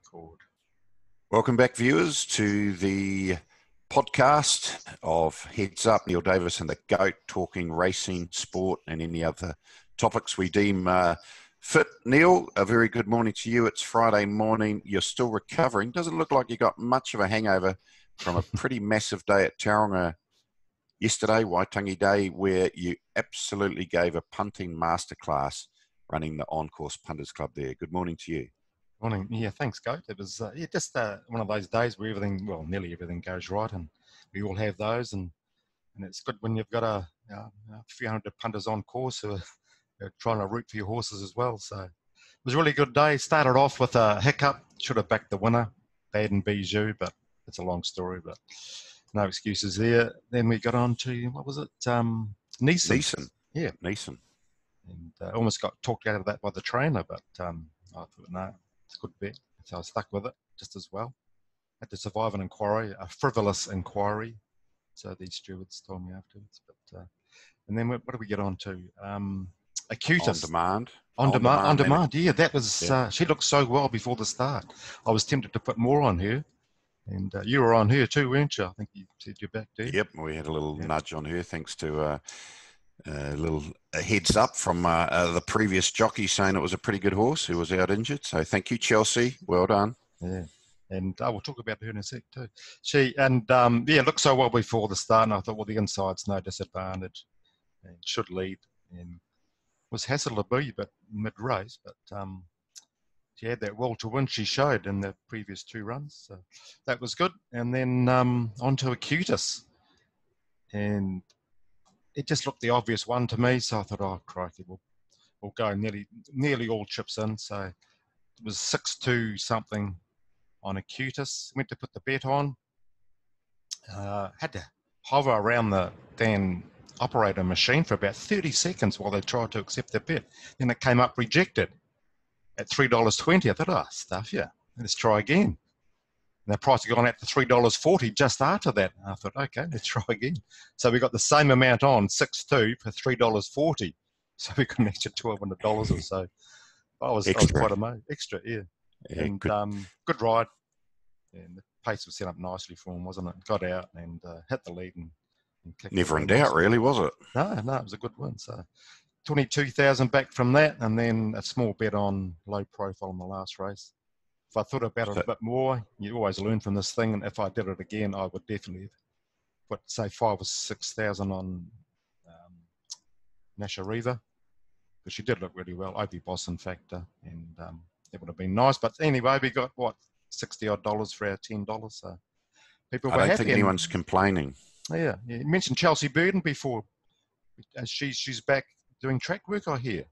record. Welcome back, viewers, to the podcast of Heads Up. Neil Davis and the GOAT talking racing, sport, and any other topics we deem fit. Neil, a very good morning to you. It's Friday morning. You're still recovering. Doesn't look like you got much of a hangover from a pretty massive day at Tauranga yesterday, Waitangi Day, where you absolutely gave a punting masterclass running the On-Course Punters Club there. Good morning to you. Morning. Yeah, thanks, Goat. It was just one of those days where everything, well, nearly everything goes right, and we all have those, and it's good when you've got a few hundred punters on course who are trying to root for your horses as well. So it was a really good day. Started off with a hiccup. Should have backed the winner, Bad and Bijou, but it's a long story, but no excuses there. Then we got on to, what was it? Neeson. Yeah. Neeson. And almost got talked out of that by the trainer, but I thought, no, it's a good bet. So I stuck with it just as well. Had to survive an inquiry, a frivolous inquiry. So these stewards told me afterwards. But and then what do we get on to? Acutus. On demand. Yeah, that was. Yeah. She looked so well before the start. I was tempted to put more on her. And you were on her too, weren't you? I think you said you're back there. Yep, we had a little nudge on her thanks to a little heads up from the previous jockey saying it was a pretty good horse who was out injured. So thank you, Chelsea. Well done. Yeah, and I will talk about her in a sec too. She looked so well before the start, and I thought, well, the inside's no disadvantage and should lead. And was hassled a bit, but mid-race, but she had that will to win. She showed in the previous two runs, so that was good. And then on to Acutus, and it just looked the obvious one to me, so I thought, oh, crikey, we'll go nearly all chips in. So it was 6-2 something on Acutus. Went to put the bet on. Had to hover around the Dan operator machine for about 30 seconds while they tried to accept the bet. Then it came up rejected at $3.20. I thought, oh, stuff, yeah, let's try again. And the price had gone out to $3.40 just after that. I thought, okay, let's try again. So we got the same amount on, 6-2 for $3.40. So we got an extra $1,200 or so. I was quite amazed. Extra, yeah. And good ride. And the pace was set up nicely for him, wasn't it? Got out and hit the lead and kicked. Never in doubt, really, was it? No, it was a good one. So 22,000 back from that, and then a small bet on low profile in the last race. If I thought about it a bit more, you always learn from this thing, and if I did it again, I would definitely put, say, 5,000 or 6,000 on Nasha Riva, because she did look really well, Opie Boston factor, and it would have been nice. But anyway, we got, $60-odd for our $10, so people were happy. I don't think anyone's complaining. Yeah, you mentioned Chelsea Burden before. She's back doing track work, I hear.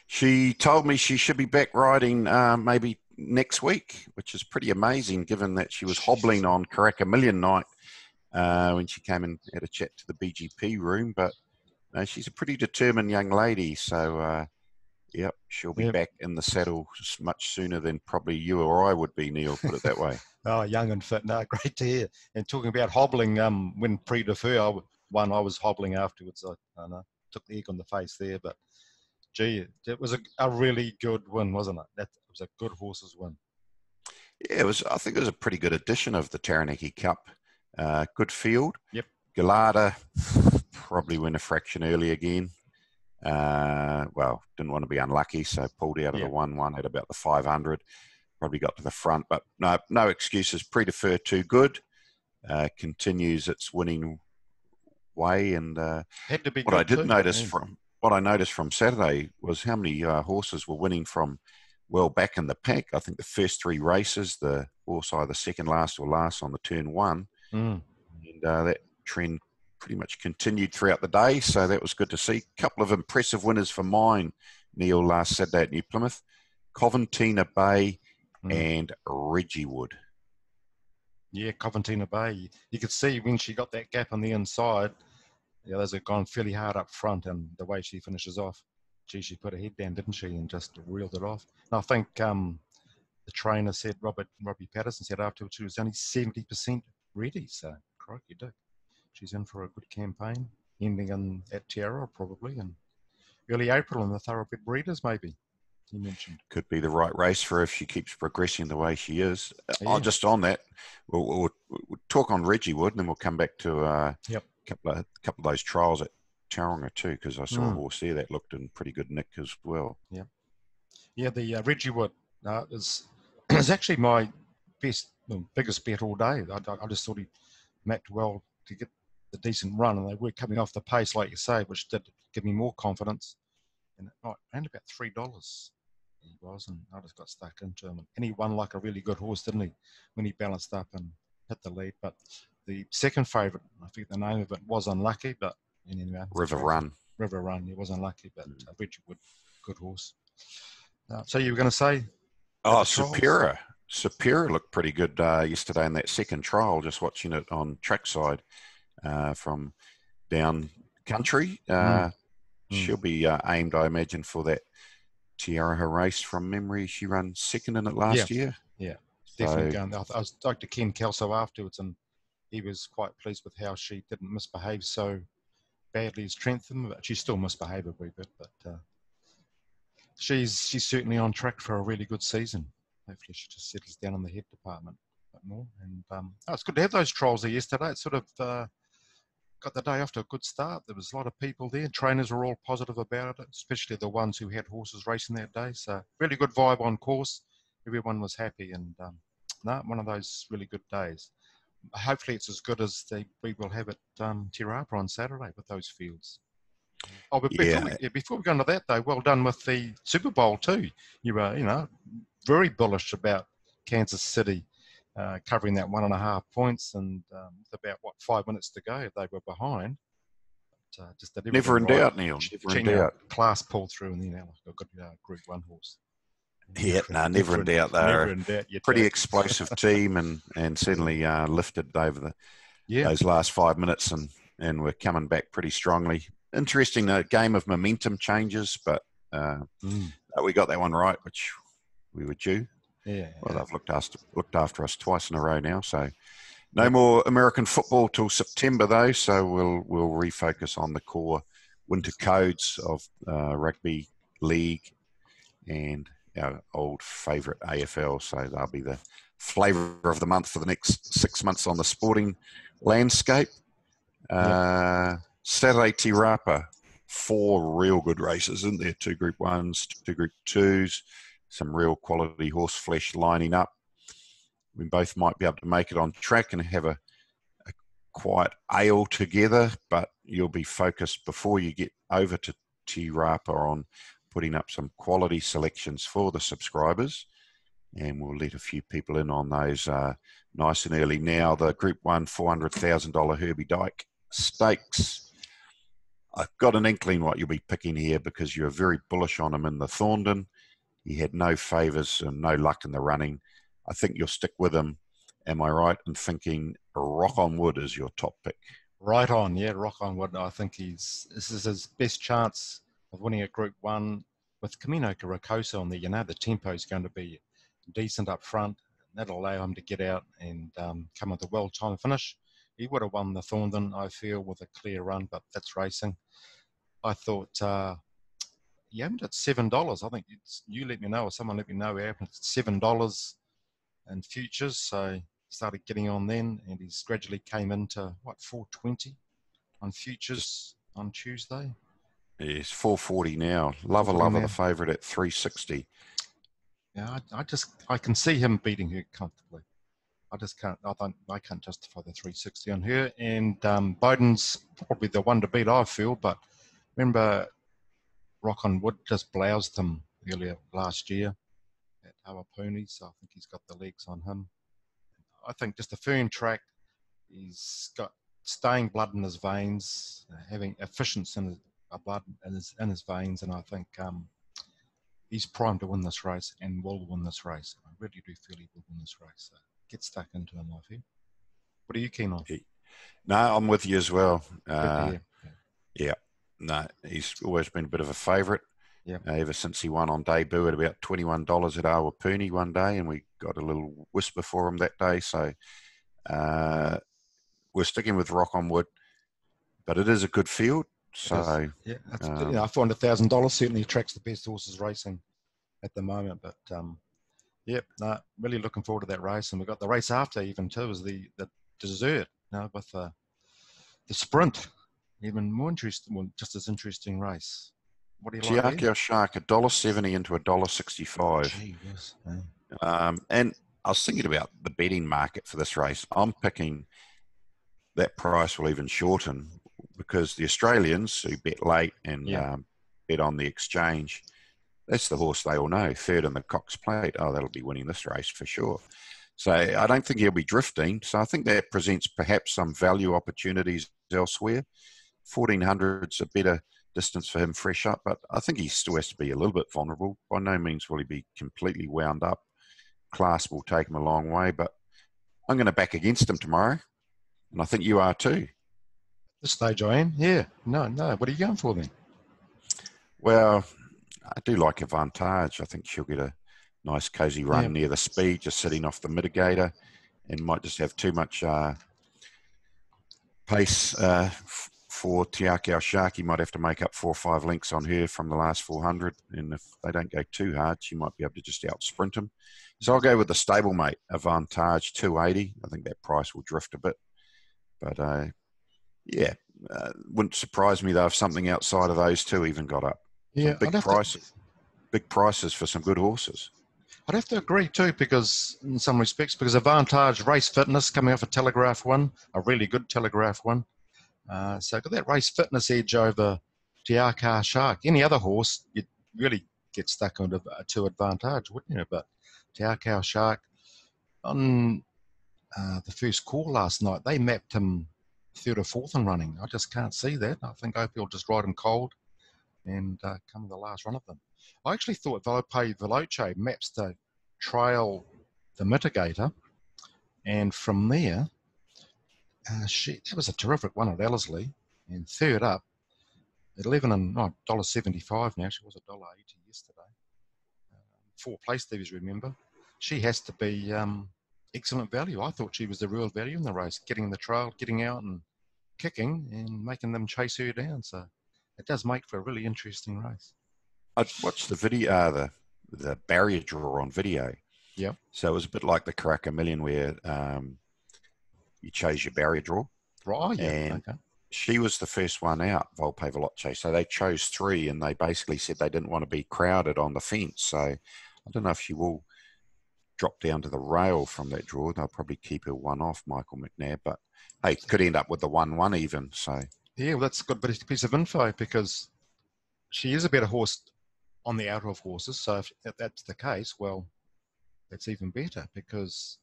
She told me she should be back riding maybe next week, which is pretty amazing given that she was hobbling on Karaka Million night when she came and had a chat to the BGP room. But she's a pretty determined young lady. So, she'll be back in the saddle much sooner than probably you or I would be, Neil, put it that way. Oh, young and fit. No, great to hear. And talking about hobbling, when pre-defer, I was hobbling afterwards. I took the egg on the face there, but gee, it was a really good win, wasn't it? That was a good horse's win. Yeah, I think it was a pretty good edition of the Taranaki Cup. Good field. Yep. Gallardo probably went a fraction early again. Didn't want to be unlucky, so pulled out of the 1-1 at about the 500. Probably got to the front, but no excuses. Pre-defer too good. Continues its winning way, and had to be what I did notice what I noticed from Saturday was how many horses were winning from well back in the pack. I think the first three races, the horse either second last or last on the turn one, and that trend pretty much continued throughout the day. So that was good to see. A couple of impressive winners for mine, Neil, last Saturday at New Plymouth. Coventina Bay and Reggie Wood. Yeah, Coventina Bay. You could see when she got that gap on the inside, the others had gone fairly hard up front, and the way she finishes off, gee, she put her head down, didn't she, and just reeled it off. And I think the trainer said, Robbie Patterson said afterwards, she was only 70% ready. So, crikey, Dick. She's in for a good campaign, ending at Tiara probably, and early April in the Thoroughbred Breeders maybe. you mentioned. Could be the right race for her if she keeps progressing the way she is. Yeah. Just on that, we'll talk on Reggie Wood, and then we'll come back to a couple of those trials at Tauranga too, because I saw a horse there that looked in pretty good nick as well. Yeah, the Reggie Wood is actually my biggest bet all day. I just thought he mapped well to get the decent run, and they were coming off the pace, like you say, which did give me more confidence. And around about $3 he was, and I just got stuck into him. And he won like a really good horse, didn't he, when he balanced up and hit the lead. But the second favourite, I think the name of it, was unlucky, but anyway, River Run, he was unlucky, but Reggie Wood, good horse. So you were going to say? Superior looked pretty good yesterday in that second trial, just watching it on trackside from down country. She'll be aimed, I imagine, for that Tiara race from memory. She ran second in it last year. Yeah, definitely going. I was talking to Ken Kelso afterwards, and he was quite pleased with how she didn't misbehave so badly as Trentham, but she still misbehaved a wee bit. But she's certainly on track for a really good season. Hopefully she just settles down in the head department a bit more. And it's good to have those trials there yesterday. It sort of got the day off to a good start. There was a lot of people there. Trainers were all positive about it, especially the ones who had horses racing that day. So really good vibe on course. Everyone was happy, and one of those really good days. Hopefully it's as good as we will have at Te Rapa on Saturday with those fields. Oh, but before we go into that, though, well done with the Super Bowl too. You were, very bullish about Kansas City covering that 1.5 points, and with about 5 minutes to go, they were behind. But, just never in doubt, Neil. Never in doubt. Class pulled through, and like a good Group 1 horse. Never in doubt. They're a pretty explosive team, and certainly lifted over those last 5 minutes, and we're coming back pretty strongly. Interesting game of momentum changes, but we got that one right, which we were due. Yeah. Well, they've looked after us twice in a row now, so no more American football till September though. So we'll refocus on the core winter codes of rugby league and our old favourite AFL. So they'll be the flavour of the month for the next 6 months on the sporting landscape. Saturday Te Rapa, 4 real good races, isn't there? 2 Group 1s, 2 Group 2s, some real quality horse flesh lining up. We both might be able to make it on track and have a quiet ale together, but you'll be focused before you get over to Te Rapa on putting up some quality selections for the subscribers, and we'll let a few people in on those nice and early. Now, the Group 1 $400,000 Herbie Dyke Stakes. I've got an inkling what you'll be picking here because you're very bullish on him in the Thorndon. He had no favours and no luck in the running. I think you'll stick with him. Am I right in thinking Rock on Wood is your top pick? Right on, yeah, Rock on Wood. I think this is his best chance of winning a Group 1 with Camino Carricosa on there. The tempo is going to be decent up front. That'll allow him to get out and come with a well-timed finish. He would have won the Thorndon, I feel, with a clear run, but that's racing. I thought you haven't at $7. I think you let me know, or someone let me know. It's $7 in futures, so started getting on then, and he's gradually came into $4.20 on futures on Tuesday. He's $4.40 now. Lover the favourite at $3.60. Yeah, I can see him beating her comfortably. I can't justify the $3.60 on her. And Bowden's probably the one to beat, I feel. But remember, Rock on Wood just bloused him earlier last year at Awapuni, so I think he's got the legs on him. I think just a firm track. He's got staying blood in his veins, having efficiency in his blood in his veins, and I think he's primed to win this race and will win this race. I really do feel he will win this race. So get stuck into him, I feel. What are you keen on? No, I'm with you as well. Yeah. No, he's always been a bit of a favourite. Yeah. Ever since he won on debut at about $21 at Awapuni one day, and we got a little whisper for him that day. So we're sticking with Rock on Wood, but it is a good field. So that's $400,000 certainly attracts the best horses racing at the moment. But yep, no, really looking forward to that race. And we've got the race after even too, is the dessert, with the sprint. Even more interesting, well, just as interesting race. What do you like? Te Akau Shark, $1.70 into $1.65. Gee whiz, eh? And I was thinking about the betting market for this race. I'm picking that price will even shorten because the Australians who bet late and bet on the exchange, that's the horse they all know, third in the Cox Plate. Oh, that'll be winning this race for sure. So I don't think he'll be drifting. So I think that presents perhaps some value opportunities elsewhere. 1400's a better distance for him fresh up, but I think he still has to be a little bit vulnerable. By no means will he be completely wound up. Class will take him a long way, but I'm going to back against him tomorrow, and I think you are too. This stage I am, yeah. No. What are you going for then? Well, I do like Avantage. I think she'll get a nice cozy run near the speed, just sitting off the mitigator, and might just have too much pace for Te Akau Shark. He might have to make up 4 or 5 lengths on her from the last 400, and if they don't go too hard, she might be able to just out sprint him. So I'll go with the stablemate, Avantage 280. I think that price will drift a bit, but wouldn't surprise me though if something outside of those two even got up. Yeah, big prices for some good horses. I'd have to agree too, because in some respects, because Avantage Race Fitness coming off a Telegraph one, a really good Telegraph one. So got that race fitness edge over Te Akau Shark. Any other horse, you'd really get stuck onto to Avantage, wouldn't you? But Te Akau Shark, on the first call last night, they mapped him third or fourth in running. I just can't see that. I think Opie will just ride him cold and come to the last run of them. I actually thought Volpe Veloce maps to trail the mitigator, and from there, that was a terrific one at Ellerslie, and third up, 11 and $1.75 now. She was $1.80 yesterday. 4 place thieves, remember. She has to be excellent value. I thought she was the real value in the race, getting in the trail, getting out and kicking and making them chase her down. So it does make for a really interesting race. I watched the video, the barrier draw on video. Yeah. So it was a bit like the Karaka Million where you chose your barrier draw. Right, yeah. And okay. She was the first one out, Volpe Veloce. So they chose 3 and they basically said they didn't want to be crowded on the fence. So I don't know if she will drop down to the rail from that draw. They'll probably keep her one off, Michael McNabb. But, hey, could end up with the 1-1 even. So yeah, well, that's a good piece of info, because she is a better horse on the outer of horses. So if that's the case, well, that's even better, because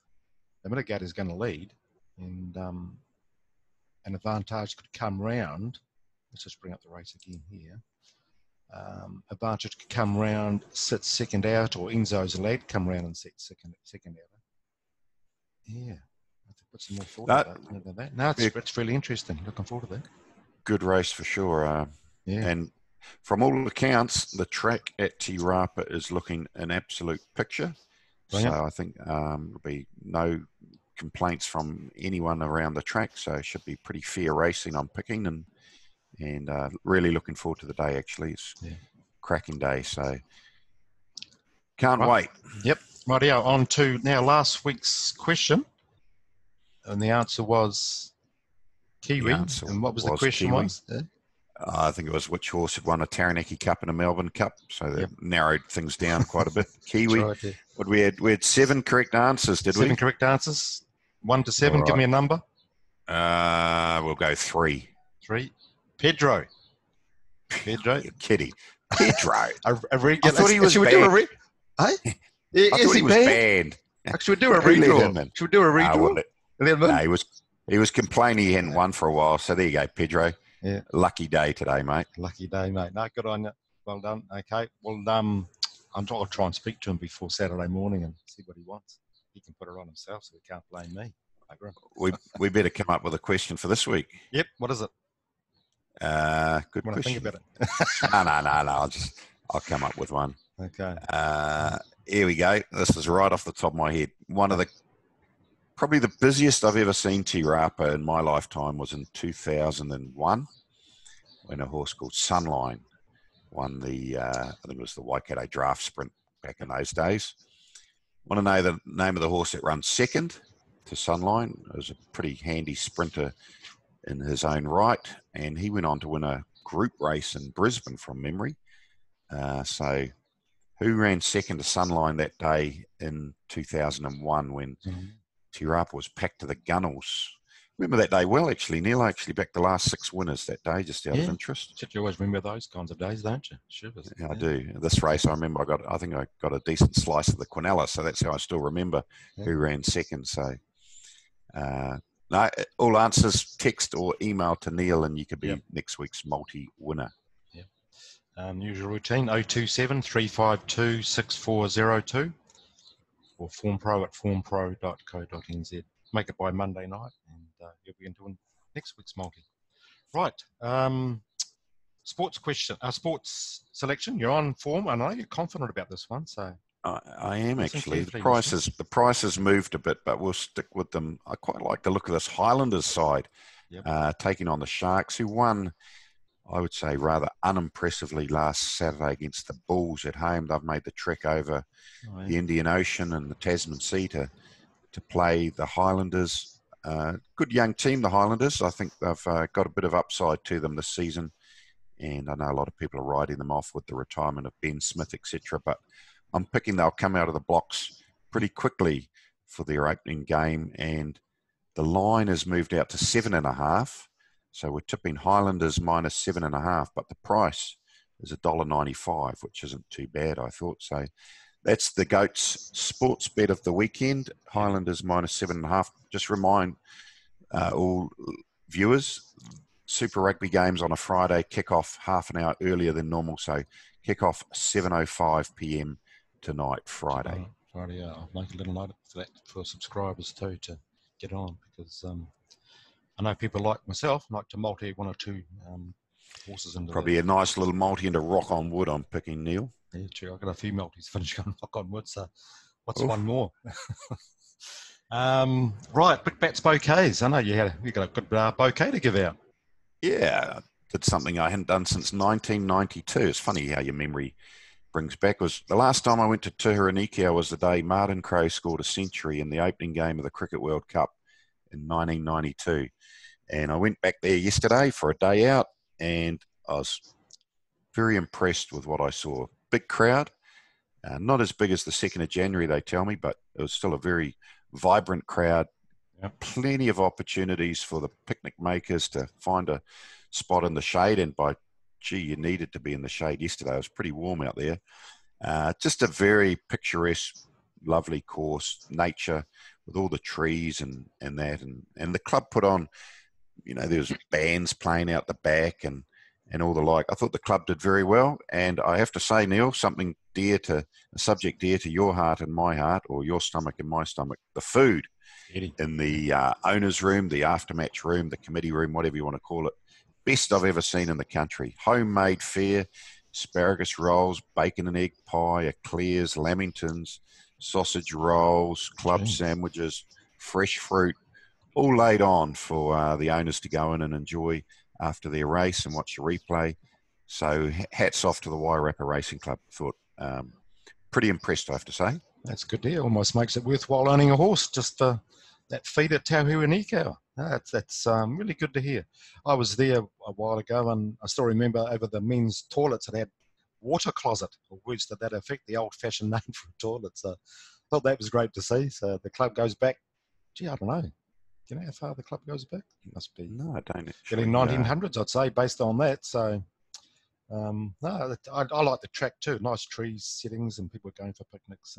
the mitigator is going to lead, and an Avantage could come round. Let's just bring up the race again here. Avantage could come round, sit second out, or Enzo's lad come round and sit second out. Yeah, I have to put some more thought into that. No, it's really interesting. Looking forward to that. Good race for sure. And from all accounts, the track at Te Rapa is looking an absolute picture. Brilliant. So I think there'll be no complaints from anyone around the track. So it should be pretty fair racing, I'm picking, and really looking forward to the day, actually. It's a cracking day, so can't wait. Yep. Rightio, on to now last week's question. And the answer was Kiwi. And what was the question? I think it was which horse had won a Taranaki Cup and a Melbourne Cup. So that narrowed things down quite a bit. Kiwi. Right, we had 7 correct answers, did we? 7 correct answers. 1 to 7. Right. Give me a number. We'll go 3. 3. Pedro. You're kidding. Pedro. a regular. I thought he was banned. I thought he was banned. Should we do a redraw? Should we do a redraw? No, he was complaining he hadn't won for a while. So there you go, Pedro. Yeah. Lucky day today, mate. Lucky day, mate. No, good on you. Well done. Okay. Well, I'll try and speak to him before Saturday morning and see what he wants. He can put it on himself, so he can't blame me. I agree. We better come up with a question for this week. Yep. What is it? Good question. Think about it. No. I'll come up with one. Okay. Here we go. This is right off the top of my head. One of probably the busiest I've ever seen Te Rapa in my lifetime was in 2001 when a horse called Sunline won the, I think it was the Waikato Draft Sprint back in those days. Want to know the name of the horse that runs second to Sunline? It was a pretty handy sprinter in his own right, and he went on to win a group race in Brisbane from memory. So who ran second to Sunline that day in 2001 when Te Rapa was packed to the gunnels? Remember that day well, actually, Neil. I actually backed the last 6 winners that day, just out of interest. You always remember those kinds of days, don't you? Sure. Yeah, I do. This race, I remember I think I got a decent slice of the Quinella, so that's how I still remember who ran second. So, no, all answers, text or email to Neil, and you could be next week's multi-winner. Usual routine, 027 352 6402 or formpro@formpro.co.nz. Make it by Monday night, and you'll be into win next week's multi. Right. Sports question. Sports selection. You're on form. I know you're confident about this one, so I am actually. The price has moved a bit, but we'll stick with them. I quite like the look of this Highlanders side, taking on the Sharks, who won, I would say, rather unimpressively last Saturday against the Bulls at home. They've made the trek over the Indian Ocean and the Tasman Sea to play the Highlanders. Good young team, the Highlanders. I think they've got a bit of upside to them this season, and I know a lot of people are writing them off with the retirement of Ben Smith, etc. But I'm picking they'll come out of the blocks pretty quickly for their opening game, and the line has moved out to 7.5. So we're tipping Highlanders minus 7.5, but the price is $1.95, which isn't too bad, I thought. So that's the Goats sports bet of the weekend. Highlanders minus 7.5. Just remind all viewers, Super Rugby games on a Friday kick off half an hour earlier than normal. So kick off 7:05 p.m. tonight, Friday. Friday, I'll make a little note for that for subscribers too to get on, because I know people like myself like to multi one or two horses into probably a nice little multi into Rock on Wood. I'm picking, Neil. Yeah, true. I've got a few multis finished on Rock on Wood, so what's one more? Right, Brick Bats bouquets. I know you got a good bouquet to give out. Yeah, I did something I hadn't done since 1992. It's funny how your memory brings back. Was the last time I went to Tuhuraniki was the day Martin Crowe scored a century in the opening game of the Cricket World Cup in 1992. And I went back there yesterday for a day out, and I was very impressed with what I saw. Big crowd, not as big as the 2nd of January, they tell me, but it was still a very vibrant crowd. Plenty of opportunities for the picnic makers to find a spot in the shade, and you needed to be in the shade yesterday. It was pretty warm out there. Just a very picturesque, lovely course, nature with all the trees and that. And the club put on, there was bands playing out the back and all the like. I thought the club did very well. And I have to say, Neil, something a subject dear to your heart and my heart, or your stomach and my stomach, the food in the owner's room, the aftermatch room, the committee room, whatever you want to call it. Best I've ever seen in the country. Homemade fare, asparagus rolls, bacon and egg pie, eclairs, lamingtons, sausage rolls, club sandwiches, fresh fruit, all laid on for the owners to go in and enjoy after their race and watch the replay. So hats off to the Wairarapa Racing Club. Thought pretty impressed, I have to say. That's good to hear. Almost makes it worthwhile owning a horse just for that feed at Tahuraniki. That's really good to hear. I was there a while ago, and I still remember over the men's toilets it had water closet, or words to that effect, the old-fashioned name for a toilet. So I thought that was great to see. So the club goes back, I don't know. Do you know how far the club goes back? It must be. No, I don't. Early 1900s, I'd say, based on that. So, no, I like the track too. Nice trees, settings, and people going for picnics.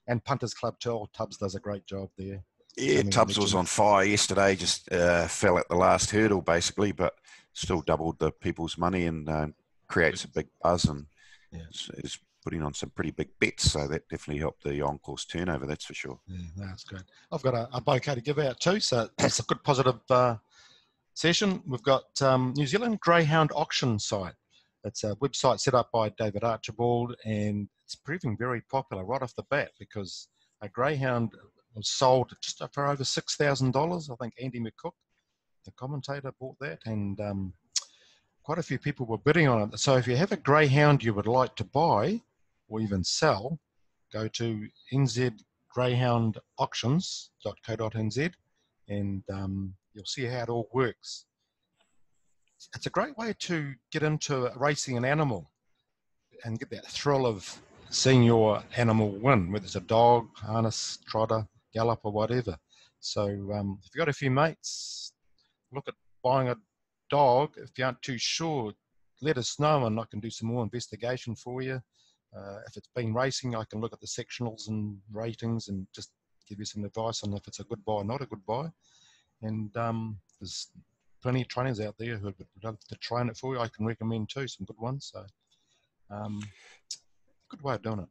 And Punters Club too. Tubbs does a great job there. Yeah, Tubbs was on fire yesterday, just fell at the last hurdle basically, but still doubled the people's money and creates a big buzz, and is putting on some pretty big bets, so that definitely helped the on-course turnover, that's for sure. Yeah, that's great. I've got a bouquet to give out too, so it's a good positive session. We've got New Zealand Greyhound auction site. It's a website set up by David Archibald, and it's proving very popular right off the bat because a greyhound was sold just for over $6,000. I think Andy McCook, the commentator, bought that, and quite a few people were bidding on it. So if you have a greyhound you would like to buy or even sell, go to nzgreyhoundauctions.co.nz, and you'll see how it all works. It's a great way to get into racing an animal and get that thrill of seeing your animal win, whether it's a dog, harness, trotter, gallop, or whatever. So if you've got a few mates, look at buying a dog. If you aren't too sure, let us know and I can do some more investigation for you. If it's been racing, I can look at the sectionals and ratings and just give you some advice on if it's a good buy or not a good buy. And there's plenty of trainers out there who would love to train it for you. I can recommend too, some good ones. So good way of doing it.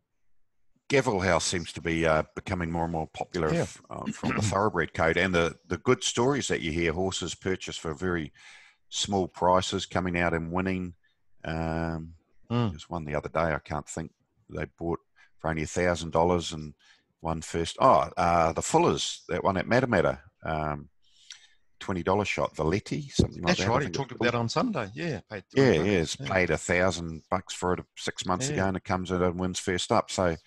Gavel House seems to be becoming more and more popular from the thoroughbred code, and the good stories that you hear, horses purchased for very small prices coming out and winning. There's one the other day, I can't think, they bought for only $1,000 and won first. The Fullers, that one at Matamata, $20 shot, Valetti, something like that. That's right, he talked about that on Sunday. Yeah, paid it's paid $1,000 for it 6 months ago, and it comes in and wins first up. So,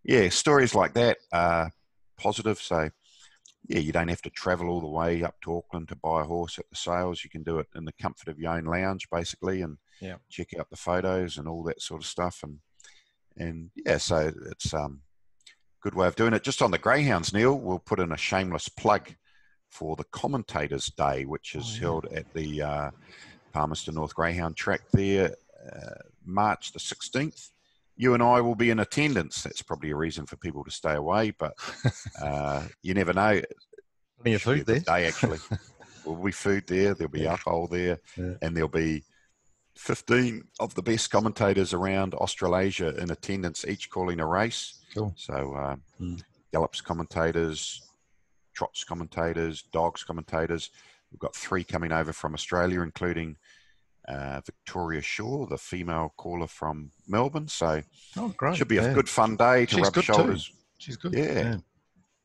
yeah, stories like that are positive. So, yeah, you don't have to travel all the way up to Auckland to buy a horse at the sales. You can do it in the comfort of your own lounge, basically, and check out the photos and all that sort of stuff. And yeah, so it's good way of doing it. Just on the greyhounds, Neil, we'll put in a shameless plug for the Commentators Day, which is held at the Palmerston North Greyhound Track there, March the 16th. You and I will be in attendance. That's probably a reason for people to stay away, but you never know. Plenty of food there. Day, actually. There'll be food there. There'll be alcohol there, and there'll be 15 of the best commentators around Australasia in attendance, each calling a race. Cool. So Gallop's commentators, Trot's commentators, Dogs commentators. We've got 3 coming over from Australia, including Victoria Shaw, the female caller from Melbourne. So great. Should be a good fun day to rub shoulders. Too. She's good. Yeah.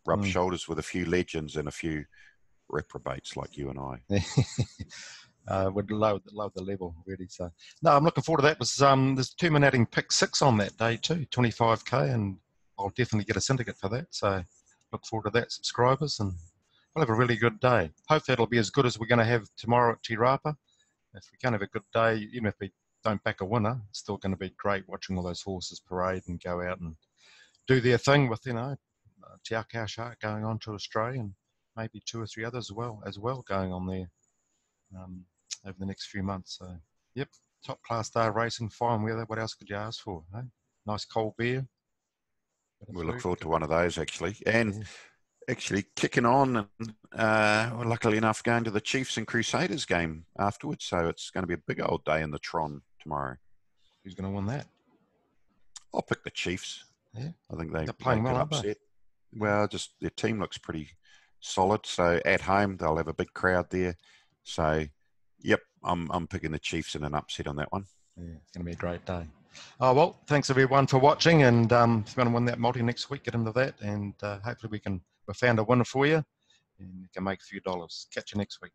Rub shoulders with a few legends and a few reprobates like you and I. Would love the level, really. So no, I'm looking forward to that. There's terminating pick 6 on that day too, 25k, and I'll definitely get a syndicate for that. So look forward to that, subscribers, and we'll have a really good day. Hopefully it'll be as good as we're going to have tomorrow at Te Rapa. If we can't have a good day, even if we don't back a winner, it's still going to be great watching all those horses parade and go out and do their thing with, Te Akau Shark going on to Australia, and maybe 2 or 3 others as well going on there over the next few months. So, yep, top class day racing, fine weather. What else could you ask for? Eh? Nice cold beer. We'll look forward to one of those, actually. And actually kicking on, and luckily enough, going to the Chiefs and Crusaders game afterwards. So it's going to be a big old day in the Tron tomorrow. Who's going to win that? I'll pick the Chiefs. Yeah, I think they're playing well, upset. They? Well, just their team looks pretty solid. So at home, they'll have a big crowd there. So, yep, I'm picking the Chiefs in an upset on that one. Yeah, it's going to be a great day. Oh, well, thanks everyone for watching, and if you want to win that multi next week, get into that, and hopefully we found a winner for you, and you can make a few dollars. Catch you next week.